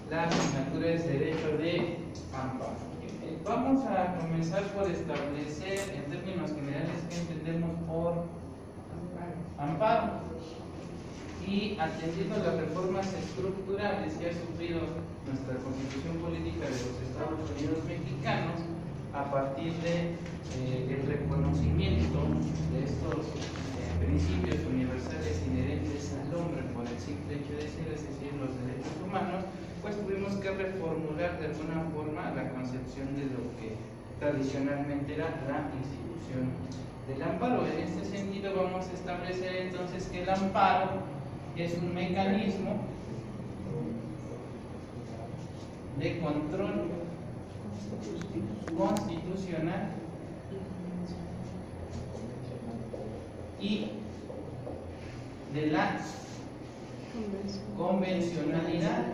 la asignatura es Derecho de Amparo. Vamos a comenzar por establecer en términos generales qué entendemos por amparo. Y atendiendo las reformas estructurales que ha sufrido nuestra Constitución Política de los Estados Unidos Mexicanos, a partir del reconocimiento de estos principios universales inherentes al hombre por el simple hecho de ser, es decir, los derechos humanos, pues tuvimos que reformular de alguna forma la concepción de lo que tradicionalmente era la institución del amparo. En este sentido vamos a establecer entonces que el amparo es un mecanismo de control constitucional y de la convencionalidad.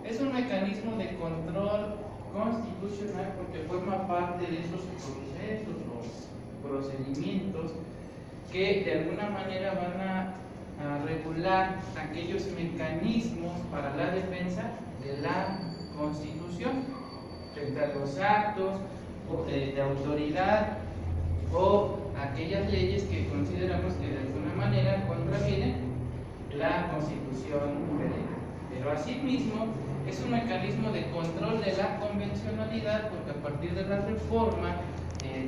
Es un mecanismo de control constitucional porque forma parte de esos procesos o procedimientos que de alguna manera van a regular aquellos mecanismos para la defensa de la Constitución frente a los actos de autoridad o aquellas leyes que consideramos que de alguna manera contravienen la Constitución federal. Pero asimismo es un mecanismo de control de la convencionalidad porque a partir de la reforma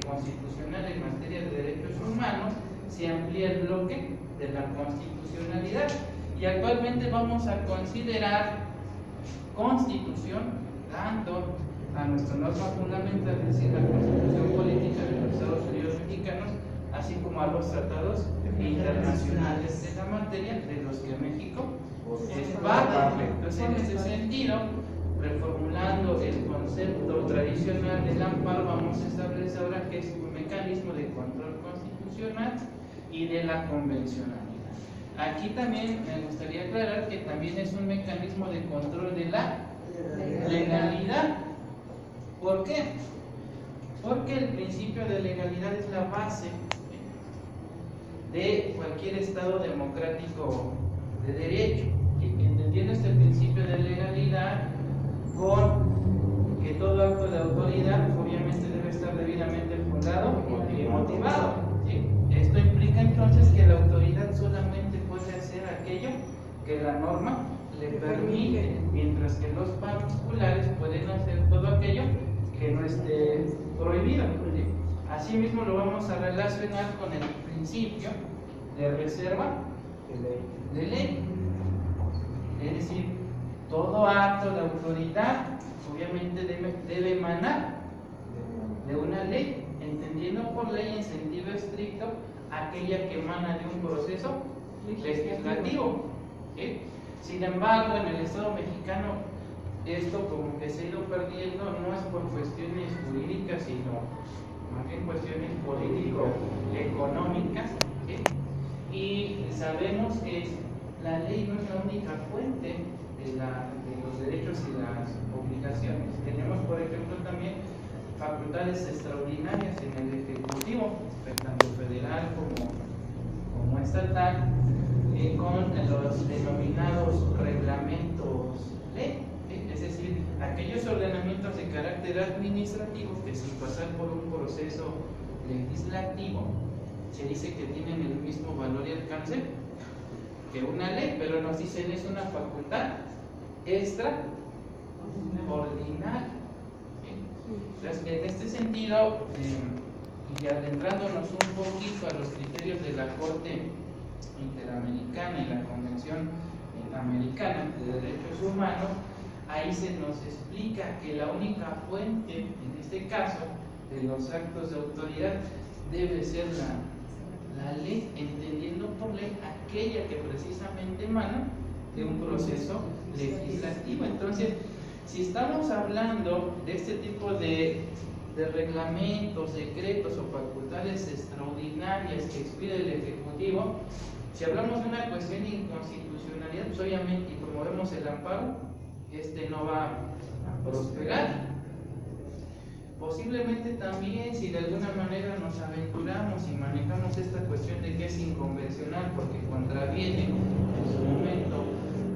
constitucional en materia de derechos humanos se amplía el bloque de la constitucionalidad y actualmente vamos a considerar constitución tanto a nuestra norma fundamental, es decir, la Constitución Política de los Estados Unidos Mexicanos, así como a los tratados internacionales de la materia de los que México es parte. Entonces, en ese sentido, reformulando el concepto tradicional del amparo, vamos a establecer ahora que es un mecanismo de control constitucional y de la convencionalidad. Aquí también me gustaría aclarar que también es un mecanismo de control de la legalidad. ¿Por qué? Porque el principio de legalidad es la base de cualquier Estado democrático de derecho. Entendiendo este principio de legalidad con que todo acto de autoridad obviamente debe estar debidamente fundado y motivado. ¿Sí? Esto implica entonces que la autoridad solamente puede hacer aquello que la norma le permite, mientras que los particulares pueden hacer todo aquello que no esté prohibido. Asimismo lo vamos a relacionar con el principio de reserva de ley. Es decir, todo acto de autoridad obviamente debe emanar de una ley, entendiendo por ley en sentido estricto aquella que emana de un proceso legislativo. ¿Sí? Sin embargo, en el Estado mexicano esto como que se ha ido perdiendo, no es por cuestiones jurídicas, sino más bien cuestiones político-económicas. ¿Sí? Y sabemos que la ley no es la única fuente de los derechos y las obligaciones. Tenemos, por ejemplo, también facultades extraordinarias en el Ejecutivo, tanto federal como estatal, con los denominados reglamentos ley, es decir, aquellos ordenamientos de carácter administrativo que sin pasar por un proceso legislativo se dice que tienen el mismo valor y alcance que una ley, pero nos dicen es una facultad extraordinaria. Entonces, en este sentido, y adentrándonos un poquito a los criterios de la Corte Interamericana y la Convención Americana de Derechos Humanos, ahí se nos explica que la única fuente, en este caso, de los actos de autoridad debe ser la ley, entendiendo por ley aquella que precisamente emana de un proceso legislativo. Entonces, si estamos hablando de este tipo de reglamentos, decretos o facultades extraordinarias que expide el Ejecutivo, si hablamos de una cuestión de inconstitucionalidad, pues obviamente, y promovemos el amparo, no va a prosperar. Posiblemente también, si de alguna manera nos aventuramos y manejamos esta cuestión de que es inconvencional porque contraviene en su momento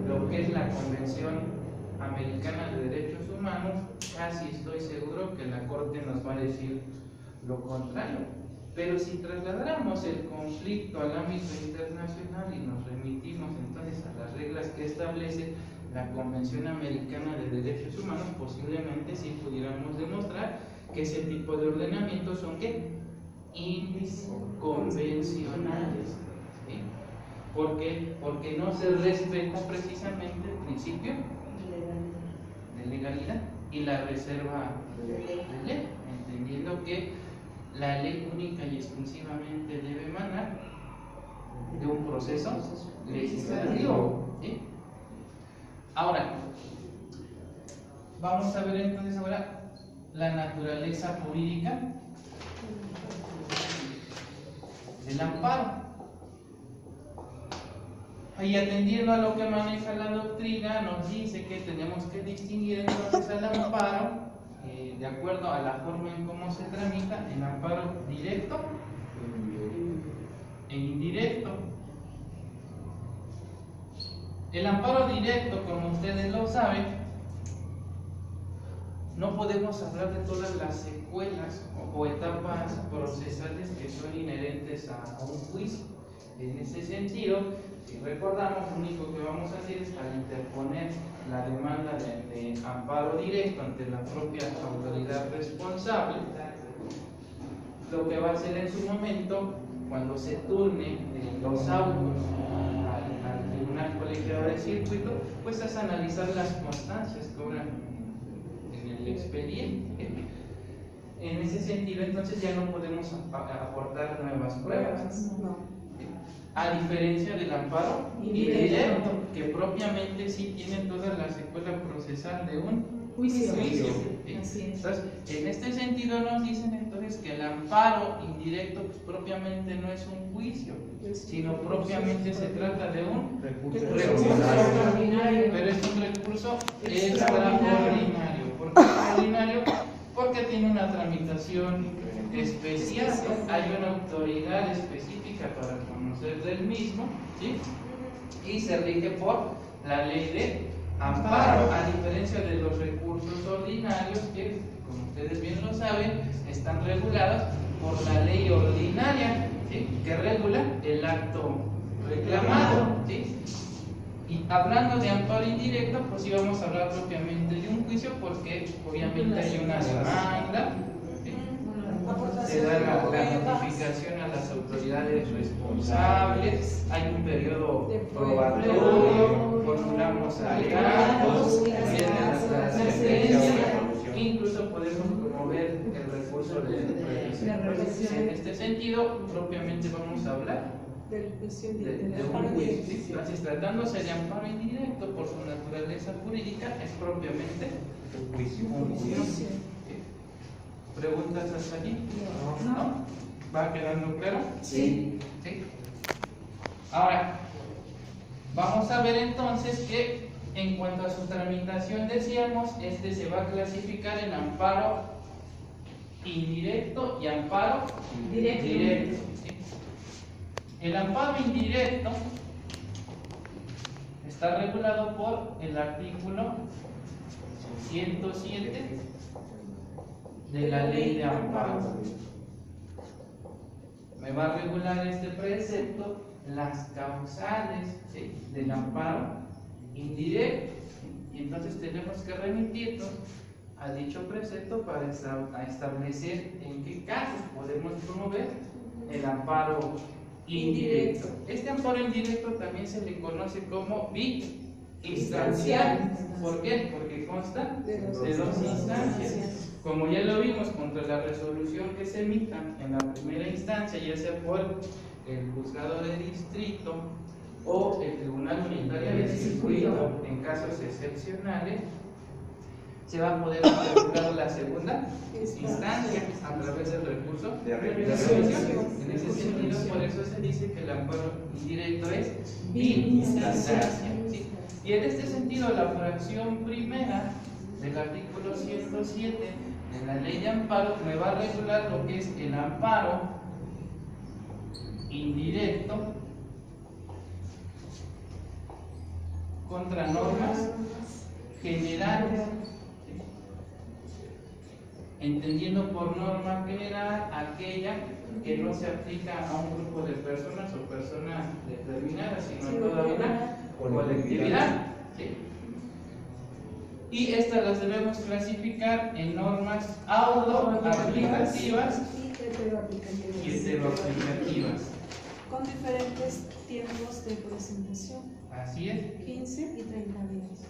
lo que es la Convención casi estoy seguro que la Corte nos va a decir lo contrario. Pero si trasladáramos el conflicto al ámbito internacional y nos remitimos entonces a las reglas que establece la Convención Americana de Derechos Humanos, posiblemente sí pudiéramos demostrar que ese tipo de ordenamientos son ¿qué? Inconvencionales. ¿Sí? ¿Por qué? Porque no se respeta precisamente el principio de legalidad y la reserva de ley, entendiendo que la ley única y exclusivamente debe emanar de un proceso legislativo. ¿Sí? Ahora, vamos a ver entonces ahora la naturaleza jurídica del amparo. Y atendiendo a lo que maneja la doctrina, nos dice que tenemos que distinguir entonces al amparo de acuerdo a la forma en cómo se tramita, el amparo directo e indirecto. El amparo directo, como ustedes lo saben, no podemos hablar de todas las secuelas o etapas procesales que son inherentes a un juicio. En ese sentido, si recordamos, lo único que vamos a hacer es al interponer la demanda de amparo directo ante la propia autoridad responsable, lo que va a hacer en su momento, cuando se turne los autos al Tribunal Colegiado de Circuito, pues es analizar las constancias que obran en el expediente. En ese sentido, entonces ya no podemos aportar nuevas pruebas. A diferencia del amparo indirecto, que propiamente sí tiene toda la secuela procesal de un juicio. Entonces, en este sentido nos dicen entonces que el amparo indirecto pues, propiamente no es un juicio, sino propiamente se trata de un recurso extraordinario. Pero es un recurso extraordinario. ¿Por qué extraordinario? Porque tiene una tramitación especial, ¿no? Hay una autoridad específica para conocer del mismo, ¿sí? Y se rige por la ley de amparo, a diferencia de los recursos ordinarios que, como ustedes bien lo saben, están regulados por la ley ordinaria, ¿sí? Que regula el acto reclamado, ¿sí? Y hablando de amparo indirecto, pues íbamos a hablar propiamente de un juicio, porque obviamente hay una demanda, ¿sí? Se da la notificación a las autoridades responsables, hay un periodo probatorio, formulamos alegatos, viene la sentencia, incluso podemos promover el recurso de revisión. En este sentido, propiamente vamos a hablar de un juicio. ¿Sí? Entonces, tratándose de amparo indirecto por su naturaleza jurídica, es propiamente un juicio. ¿Sí? ¿Preguntas hasta aquí? ¿No? ¿Va quedando claro? Sí. ¿Sí? Ahora, vamos a ver entonces que en cuanto a su tramitación decíamos, este se va a clasificar en amparo indirecto y amparo directo. ¿Sí? El amparo indirecto está regulado por el artículo 107 de la ley de amparo. Me va a regular este precepto las causales, ¿sí? Del amparo indirecto, y entonces tenemos que remitirnos a dicho precepto para establecer en qué casos podemos promover el amparo indirecto. Este amparo indirecto también se le conoce como biinstancial. ¿Por qué? Porque consta de dos instancias. Como ya lo vimos, contra la resolución que se emita en la primera instancia, ya sea por el juzgado de distrito o el tribunal unitario de circuito, en casos excepcionales, se va a poder regular la segunda instancia a través del recurso de revisión. En ese sentido, por eso se dice que el amparo indirecto es biinstancial. ¿Sí? Y en este sentido, la fracción primera del artículo 107 de la ley de amparo me va a regular lo que es el amparo indirecto contra normas generales. entendiendo por norma general aquella que no se aplica a un grupo de personas o personas determinadas, sino a toda una colectividad. ¿Sí? Y estas las debemos clasificar en normas autoaplicativas y heteroaplicativas. Con diferentes tiempos de presentación. Así es. 15 y 30 días.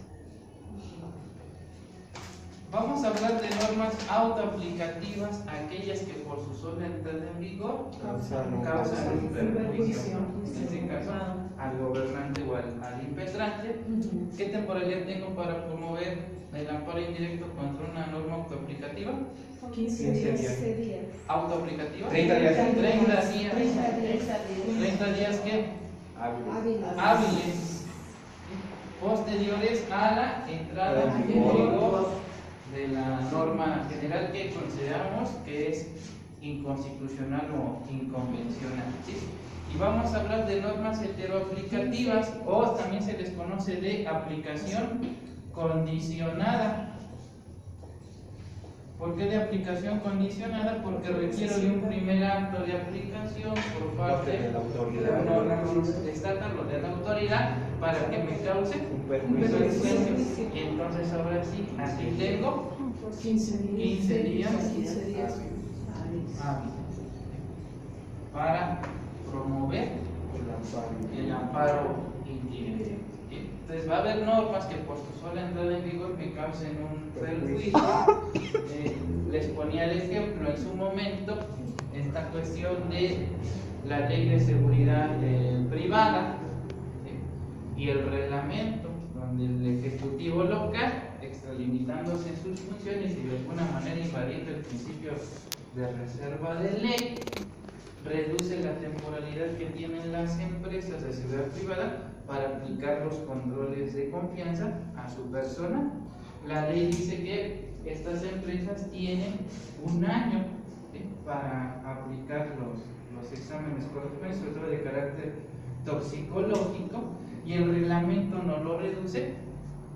Vamos a hablar de normas autoaplicativas, aquellas que por su sola entrada en vigor causan un perjuicio, en este caso al gobernante o al impetrante. ¿Qué temporalidad tengo para promover el amparo indirecto contra una norma autoaplicativa? 15 días. ¿Autoaplicativa? 30 días. 30 días que hábiles posteriores a la entrada en vigor de la norma general que consideramos que es inconstitucional o inconvencional. ¿Sí? Y vamos a hablar de normas heteroaplicativas, o también se les conoce de aplicación condicionada. ¿Por qué de aplicación condicionada? Porque requiero de un primer acto de aplicación por parte de la autoridad estatal o de la autoridad para que me cause un perjuicio. Y entonces ahora sí, aquí tengo 15 días para promover el amparo indirecto. Entonces va a haber normas que por su sola entrada en vigor me causen un perjuicio. Les ponía el ejemplo en su momento esta cuestión de la ley de seguridad privada y el reglamento, donde el ejecutivo local, extralimitándose en sus funciones y de alguna manera invadiendo el principio de reserva de ley, reduce la temporalidad que tienen las empresas de seguridad privada para aplicar los controles de confianza a su persona. La ley dice que estas empresas tienen un año, ¿sí?, para aplicar los exámenes correspondientes, sobre todo de carácter toxicológico, y el reglamento no lo reduce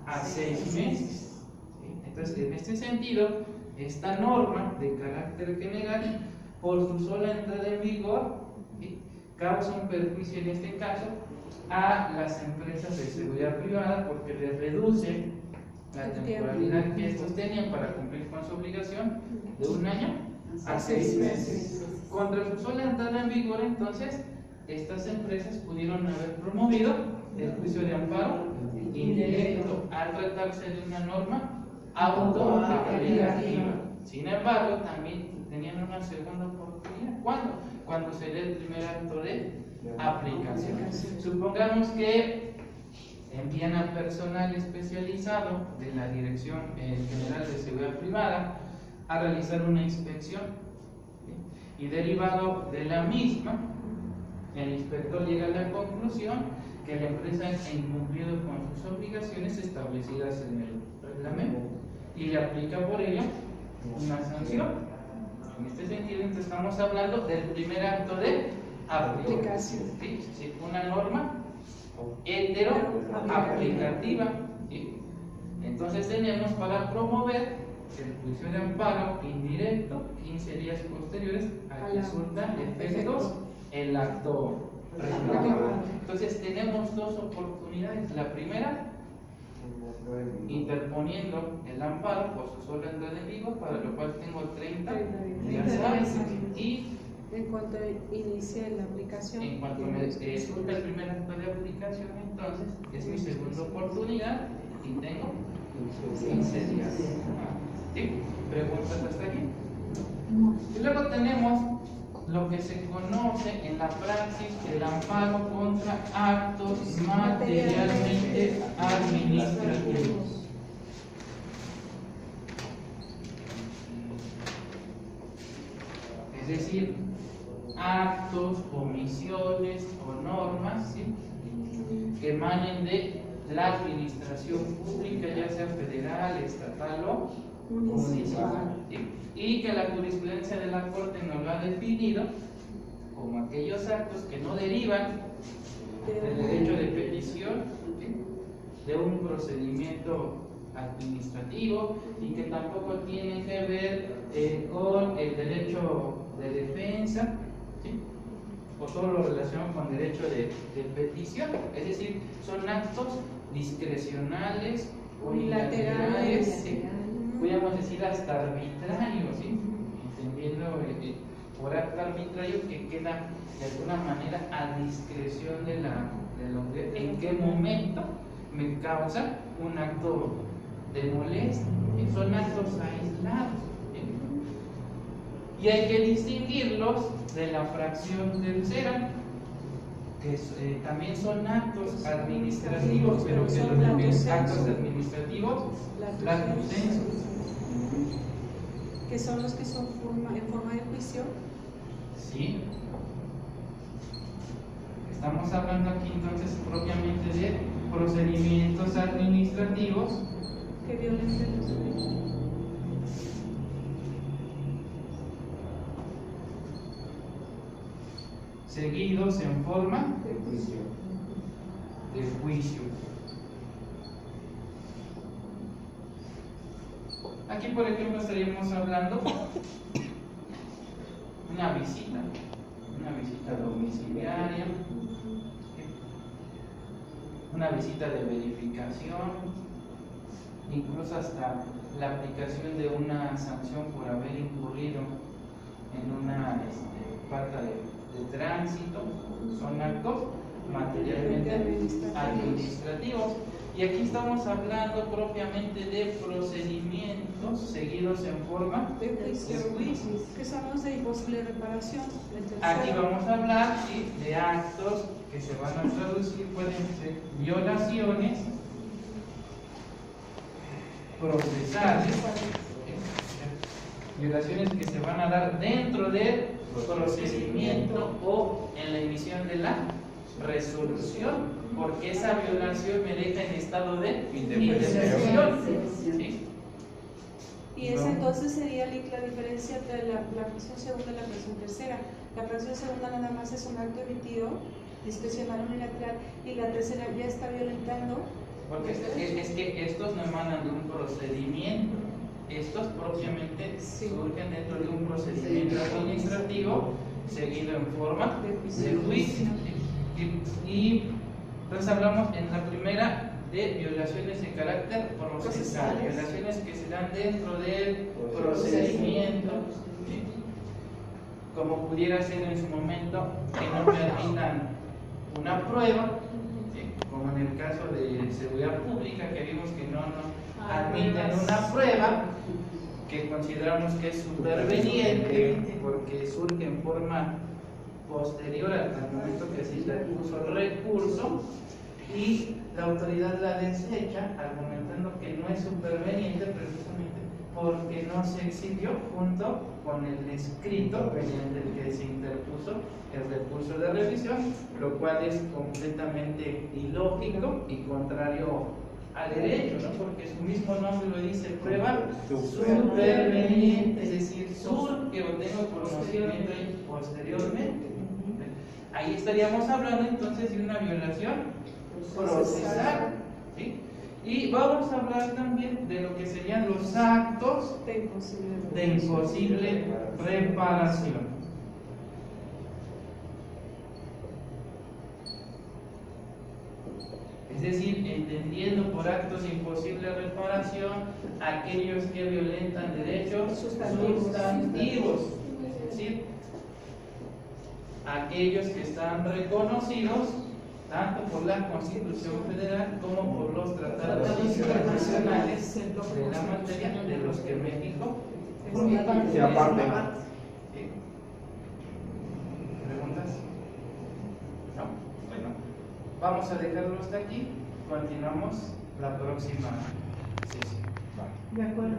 a 6 meses. ¿Sí? Entonces, en este sentido, esta norma de carácter general, por su sola entrada en vigor, ¿sí?, causa un perjuicio en este caso a las empresas de seguridad privada porque les reduce la temporalidad que estos tenían para cumplir con su obligación de un año a 6 meses. Contra su sola entrada en vigor, entonces, estas empresas pudieron haber promovido el juicio de amparo indirecto al tratarse de una norma autoaplicativa. Sin embargo, también tenían una segunda oportunidad. ¿Cuándo? Cuando se dé el primer acto de aplicación. Supongamos que envían a personal especializado de la Dirección General de Seguridad Privada a realizar una inspección, ¿sí?, y derivado de la misma, el inspector llega a la conclusión que la empresa ha incumplido con sus obligaciones establecidas en el reglamento y le aplica por ello una sanción. En este sentido, entonces, estamos hablando del primer acto de aplicación. ¿Sí? Sí, una norma heteroaplicativa. ¿Sí? Entonces tenemos para promover el juicio de amparo indirecto 15 días posteriores a que surta efectos el acto reclamado. Entonces tenemos dos oportunidades. La primera, interponiendo el amparo por su sola entrada en vigor, para lo cual tengo 30 días hábiles. Y en cuanto inicie la aplicación, en cuanto me surta el primer acto de aplicación, entonces es mi segunda oportunidad y tengo 15 días. ¿Sí? ¿Preguntas hasta aquí? Y luego tenemos lo que se conoce en la praxis el amparo contra actos materialmente administrativos. Es decir, actos, omisiones o normas, ¿sí?, que emanen de la administración pública, ya sea federal, estatal o municipal, ¿sí?, y que la jurisprudencia de la Corte nos lo ha definido como aquellos actos que no derivan del derecho de petición, ¿sí?, de un procedimiento administrativo y que tampoco tienen que ver con el derecho de defensa, ¿sí? O todo lo relacionado con derecho de petición, es decir, son actos discrecionales, unilaterales, ¿sí? Podríamos decir hasta arbitrarios, ¿sí? Entendiendo por acto arbitrario que queda de alguna manera a discreción de la autoridad en qué momento me causa un acto de molestia. Son actos aislados, ¿sí? Y hay que distinguirlos de la fracción tercera, que también son actos administrativos, pero que los actos administrativos lactosensus, que son los que son en forma de juicio. sí. Estamos hablando aquí entonces propiamente de procedimientos administrativos que violenten los derechos. Seguidos en forma de juicio. Aquí, por ejemplo, estaríamos hablando una visita domiciliaria, una visita de verificación, incluso hasta la aplicación de una sanción por haber incurrido en una falta de tránsito. Son actos materialmente administrativos. Y aquí estamos hablando propiamente de procedimientos seguidos en forma de juicio, que son los de imposible reparación. Aquí vamos a hablar, ¿sí?, de actos que se van a traducir, pueden ser violaciones procesales, violaciones que se van a dar dentro del procedimiento o en la emisión de la resolución, porque esa violación me deja en estado de indefensión, ¿sí? Y esa entonces sería la diferencia entre la fracción segunda y la fracción tercera. La fracción segunda nada más es un acto emitido, discrecional unilateral, y la tercera ya está violentando. Porque es que estos no emanan de un procedimiento, estos propiamente surgen dentro de un procedimiento administrativo seguido en forma de juicio. Y entonces hablamos en la primera de violaciones de carácter procesal, violaciones que se dan dentro del procedimiento, ¿sí?, como pudiera ser en su momento que no me admitan una prueba, ¿sí?, como en el caso de seguridad pública, que vimos que no admiten una prueba que consideramos que es superveniente porque surge en forma posterior al momento que se interpuso el recurso y la autoridad la desecha argumentando que no es superveniente precisamente porque no se exhibió junto con el escrito mediante el que se interpuso el recurso de revisión, lo cual es completamente ilógico y contrario al derecho, ¿no? Porque su mismo nombre lo dice, prueba superveniente, es decir, surge o tengo conocimiento posteriormente. Ahí estaríamos hablando entonces de una violación procesal, ¿sí? Y vamos a hablar también de lo que serían los actos de imposible reparación. Es decir, entendiendo por actos de imposible reparación aquellos que violentan derechos sustantivos, es decir, aquellos que están reconocidos tanto por la Constitución Federal como por los tratados internacionales de la materia de los que México forma parte. ¿Sí? ¿Preguntas? ¿No? Bueno, vamos a dejarlo hasta aquí. Continuamos la próxima sesión. De acuerdo.